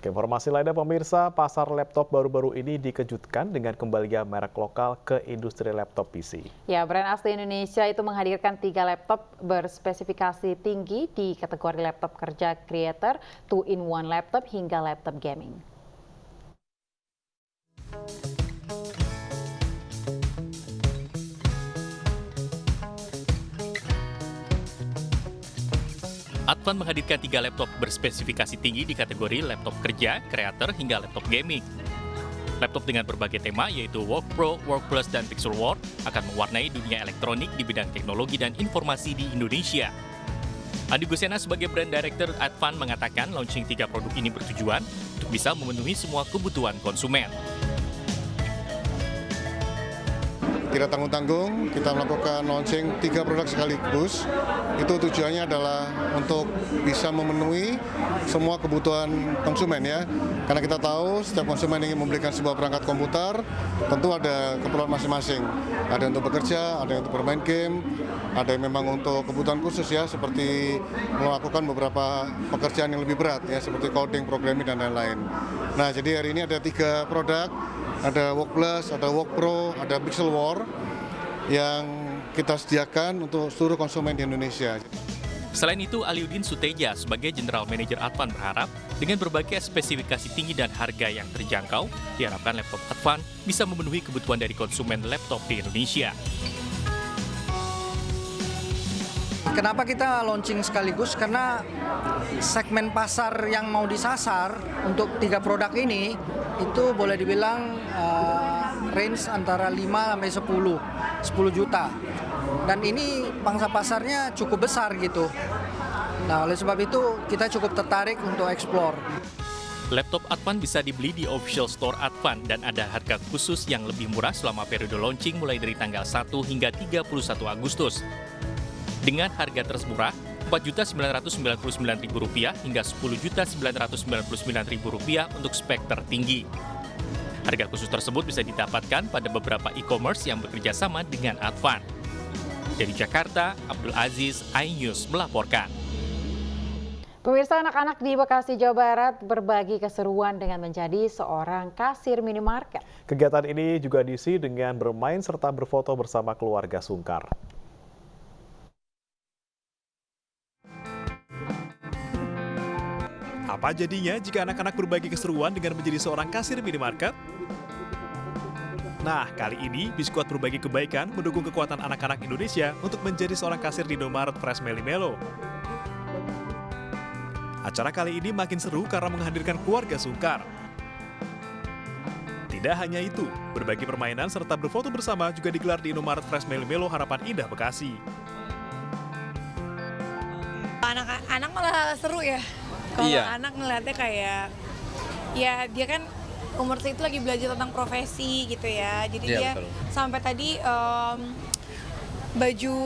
Informasi lainnya pemirsa, pasar laptop baru-baru ini dikejutkan dengan kembalinya merek lokal ke industri laptop PC. Ya, brand asli Indonesia itu menghadirkan 3 laptop berspesifikasi tinggi di kategori laptop kerja creator, 2-in-1 laptop hingga laptop gaming. Advan menghadirkan 3 laptop berspesifikasi tinggi di kategori laptop kerja, kreator, hingga laptop gaming. Laptop dengan berbagai tema yaitu Work Pro, Work Plus, dan Pixel World akan mewarnai dunia elektronik di bidang teknologi dan informasi di Indonesia. Andi Gusena sebagai brand director Advan mengatakan launching 3 produk ini bertujuan untuk bisa memenuhi semua kebutuhan konsumen. Tidak tanggung-tanggung, kita melakukan launching 3 produk sekaligus. Itu tujuannya adalah untuk bisa memenuhi semua kebutuhan konsumen ya. Karena kita tahu setiap konsumen ingin membelikan sebuah perangkat komputer, tentu ada keperluan masing-masing. Ada yang untuk bekerja, ada yang untuk bermain game, ada yang memang untuk kebutuhan khusus ya, seperti melakukan beberapa pekerjaan yang lebih berat ya, seperti coding, programming, dan lain-lain. Nah, jadi hari ini ada 3 produk. Ada Work Plus, ada Work Pro, ada Pixel World yang kita sediakan untuk seluruh konsumen di Indonesia. Selain itu, Aliuddin Suteja sebagai General Manager Advan berharap dengan berbagai spesifikasi tinggi dan harga yang terjangkau, diharapkan laptop Advan bisa memenuhi kebutuhan dari konsumen laptop di Indonesia. Kenapa kita launching sekaligus? Karena segmen pasar yang mau disasar untuk 3 produk ini itu boleh dibilang range antara 5 sampai 10 juta. Dan ini pangsa pasarnya cukup besar gitu. Nah, oleh sebab itu kita cukup tertarik untuk explore. Laptop Advan bisa dibeli di official store Advan dan ada harga khusus yang lebih murah selama periode launching mulai dari tanggal 1 hingga 31 Agustus. Dengan harga termurah Rp4.999.000 hingga Rp10.999.000 untuk spek tertinggi. Harga khusus tersebut bisa didapatkan pada beberapa e-commerce yang bekerja sama dengan Advan. Dari Jakarta, Abdul Aziz, iNews melaporkan. Pemirsa, anak-anak di Bekasi, Jawa Barat berbagi keseruan dengan menjadi seorang kasir minimarket. Kegiatan ini juga diisi dengan bermain serta berfoto bersama keluarga Sungkar. Apa jadinya jika anak-anak berbagi keseruan dengan menjadi seorang kasir minimarket? Nah, kali ini Biskuat Berbagi Kebaikan mendukung kekuatan anak-anak Indonesia untuk menjadi seorang kasir di Indomaret Fresh Melimelo. Acara kali ini makin seru karena menghadirkan keluarga Sungkar. Tidak hanya itu, berbagi permainan serta berfoto bersama juga digelar di Indomaret Fresh Melimelo Harapan Indah, Bekasi. Anak-anak malah seru ya. Kalau anak ngeliatnya kayak, ya dia kan umur segitu lagi belajar tentang profesi gitu ya. Jadi dia betul. Sampai tadi baju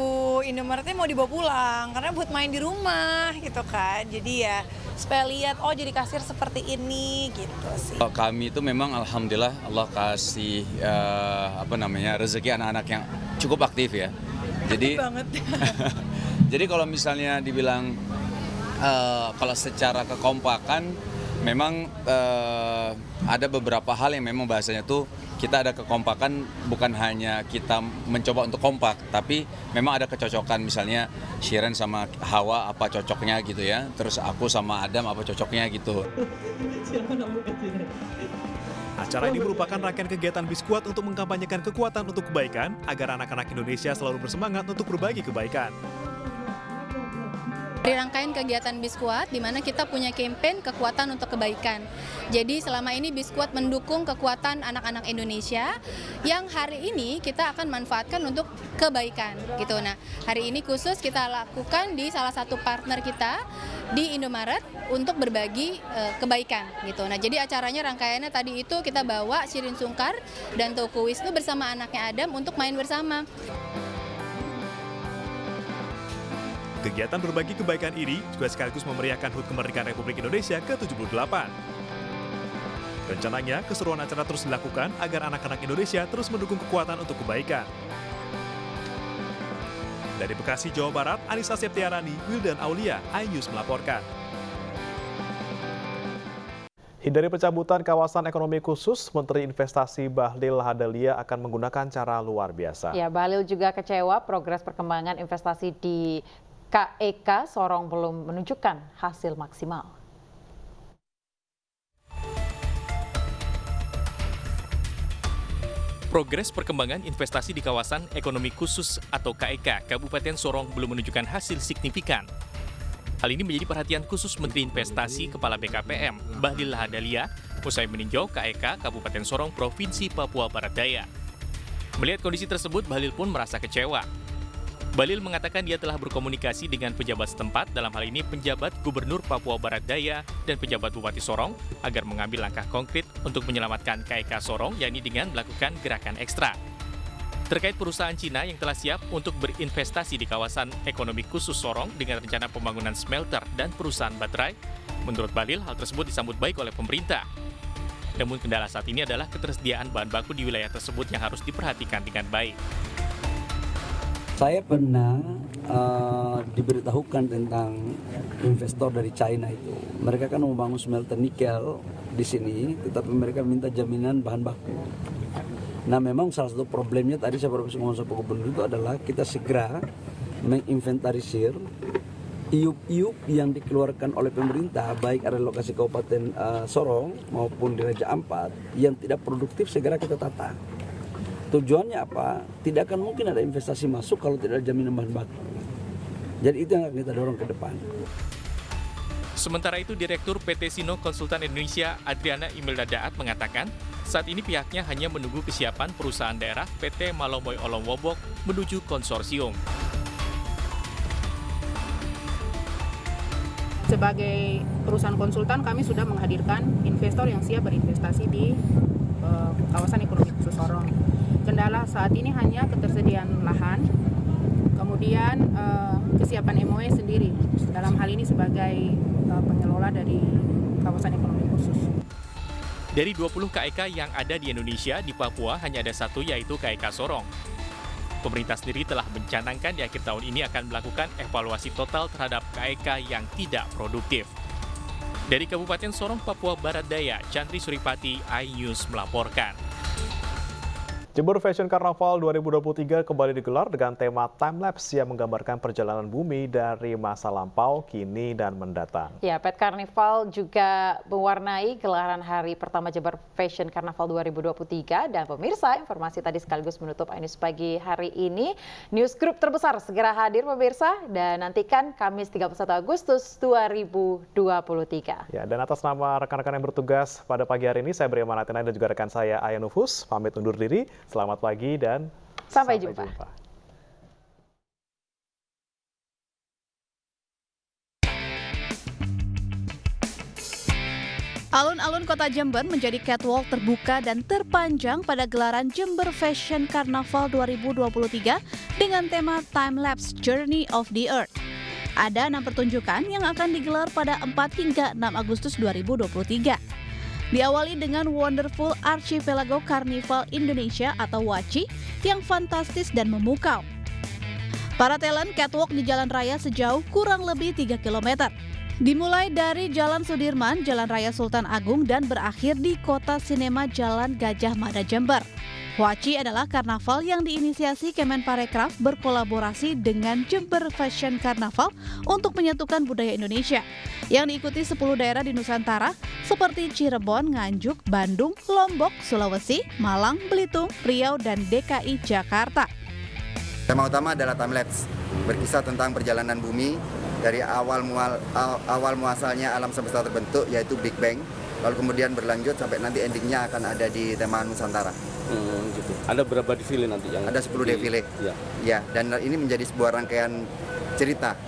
Indomaretnya mau dibawa pulang karena buat main di rumah gitu kan. Jadi ya supaya lihat, oh jadi kasir seperti ini gitu sih. Kami itu memang alhamdulillah Allah kasih rezeki anak-anak yang cukup aktif ya. Jadi banget. Jadi kalau misalnya dibilang kalau secara kekompakan memang ada beberapa hal yang memang bahasanya tuh kita ada kekompakan, bukan hanya kita mencoba untuk kompak, tapi memang ada kecocokan, misalnya Shiren sama Hawa apa cocoknya gitu ya, terus aku sama Adam apa cocoknya gitu. Acara ini merupakan rangkaian kegiatan Biskuat untuk mengkampanyekan kekuatan untuk kebaikan agar anak-anak Indonesia selalu bersemangat untuk berbagi kebaikan. Di rangkaian kegiatan Biskuat, di mana kita punya campaign kekuatan untuk kebaikan. Jadi selama ini Biskuat mendukung kekuatan anak-anak Indonesia yang hari ini kita akan manfaatkan untuk kebaikan gitu. Nah, hari ini khusus kita lakukan di salah satu partner kita di Indomaret untuk berbagi kebaikan gitu. Nah, jadi acaranya rangkaiannya tadi itu kita bawa Shirin Sungkar dan Teuku Wisnu bersama anaknya Adam untuk main bersama. Kegiatan berbagi kebaikan ini juga sekaligus memeriahkan HUT Kemerdekaan Republik Indonesia ke-78. Rencananya, keseruan acara terus dilakukan agar anak-anak Indonesia terus mendukung kekuatan untuk kebaikan. Dari Bekasi, Jawa Barat, Anissa Septiarani, Wildan Aulia, iNews melaporkan. Hindari pencabutan kawasan ekonomi khusus, Menteri Investasi Bahlil Lahadalia akan menggunakan cara luar biasa. Ya, Bahlil juga kecewa progres perkembangan investasi di KEK Sorong belum menunjukkan hasil maksimal. Progres perkembangan investasi di kawasan ekonomi khusus atau KEK Kabupaten Sorong belum menunjukkan hasil signifikan. Hal ini menjadi perhatian khusus Menteri Investasi Kepala BKPM, Bahlil Lahadalia, usai meninjau KEK Kabupaten Sorong, Provinsi Papua Barat Daya. Melihat kondisi tersebut, Bahlil pun merasa kecewa. Bahlil mengatakan dia telah berkomunikasi dengan pejabat setempat, dalam hal ini penjabat Gubernur Papua Barat Daya dan pejabat Bupati Sorong, agar mengambil langkah konkret untuk menyelamatkan KEK Sorong, yakni dengan melakukan gerakan ekstra. Terkait perusahaan Cina yang telah siap untuk berinvestasi di kawasan ekonomi khusus Sorong dengan rencana pembangunan smelter dan perusahaan baterai, menurut Bahlil hal tersebut disambut baik oleh pemerintah. Namun kendala saat ini adalah ketersediaan bahan baku di wilayah tersebut yang harus diperhatikan dengan baik. Saya pernah diberitahukan tentang investor dari China itu. Mereka kan membangun smelter nikel di sini, tetapi mereka minta jaminan bahan baku. Nah, memang salah satu problemnya tadi saya baru ngomong sama Gubernur itu adalah kita segera menginventarisir iup-iup yang dikeluarkan oleh pemerintah, baik ada lokasi Kabupaten Sorong maupun di Raja Ampat yang tidak produktif, segera kita tata. Tujuannya apa? Tidak akan mungkin ada investasi masuk kalau tidak ada jaminan bahan baku. Jadi itu yang akan kita dorong ke depan. Sementara itu, Direktur PT Sino Konsultan Indonesia Adriana Imelda Daat mengatakan, saat ini pihaknya hanya menunggu kesiapan perusahaan daerah PT Malomoy Olong Wobok menuju konsorsium. Sebagai perusahaan konsultan, kami sudah menghadirkan investor yang siap berinvestasi di kawasan ekonomi khusus Sorong. Kendala saat ini hanya ketersediaan lahan, kemudian kesiapan MOE sendiri dalam hal ini sebagai pengelola dari kawasan ekonomi khusus. Dari 20 KEK yang ada di Indonesia, di Papua hanya ada satu, yaitu KEK Sorong. Pemerintah sendiri telah mencanangkan di akhir tahun ini akan melakukan evaluasi total terhadap KEK yang tidak produktif. Dari Kabupaten Sorong, Papua Barat Daya, Chandri Suripati, iNews melaporkan. Jember Fashion Carnaval 2023 kembali digelar dengan tema time-lapse yang menggambarkan perjalanan bumi dari masa lampau, kini, dan mendatang. Ya, Pet Carnival juga mewarnai gelaran hari pertama Jember Fashion Carnaval 2023. Dan pemirsa, informasi tadi sekaligus menutup iNews pagi hari ini. News Group terbesar segera hadir pemirsa, dan nantikan Kamis 31 Agustus 2023. Ya, dan atas nama rekan-rekan yang bertugas pada pagi hari ini, saya Bria Manatina dan juga rekan saya Aya Nufus, pamit undur diri. Selamat pagi dan sampai jumpa. Alun-alun kota Jember menjadi catwalk terbuka dan terpanjang pada gelaran Jember Fashion Carnaval 2023 dengan tema Time Lapse Journey of the Earth. Ada 6 pertunjukan yang akan digelar pada 4 hingga 6 Agustus 2023. Diawali dengan Wonderful Archipelago Carnival Indonesia atau WACI yang fantastis dan memukau. Para talent catwalk di jalan raya sejauh kurang lebih 3 km. Dimulai dari Jalan Sudirman, Jalan Raya Sultan Agung, dan berakhir di Kota Sinema Jalan Gajah Mada Jember. WACI adalah karnaval yang diinisiasi Kemenparekraf berkolaborasi dengan Jember Fashion Carnaval untuk menyatukan budaya Indonesia yang diikuti 10 daerah di Nusantara seperti Cirebon, Nganjuk, Bandung, Lombok, Sulawesi, Malang, Belitung, Riau, dan DKI Jakarta. Tema utama adalah time-lapse, berkisah tentang perjalanan bumi dari awal muasalnya alam semesta terbentuk, yaitu Big Bang, lalu kemudian berlanjut sampai nanti endingnya akan ada di tema Nusantara. Gitu. Ada berapa defile nanti yang? Ada 10 defile. Ya, dan ini menjadi sebuah rangkaian cerita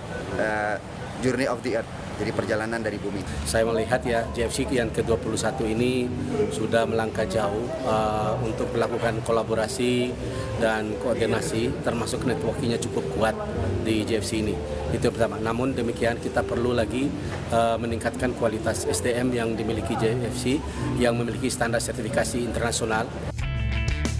Journey of the Earth. Jadi perjalanan dari bumi. Saya melihat ya JFC yang ke-21 ini sudah melangkah jauh untuk melakukan kolaborasi dan koordinasi, termasuk networking-nya cukup kuat di JFC ini. Itu pertama. Namun demikian kita perlu lagi meningkatkan kualitas SDM yang dimiliki JFC yang memiliki standar sertifikasi internasional.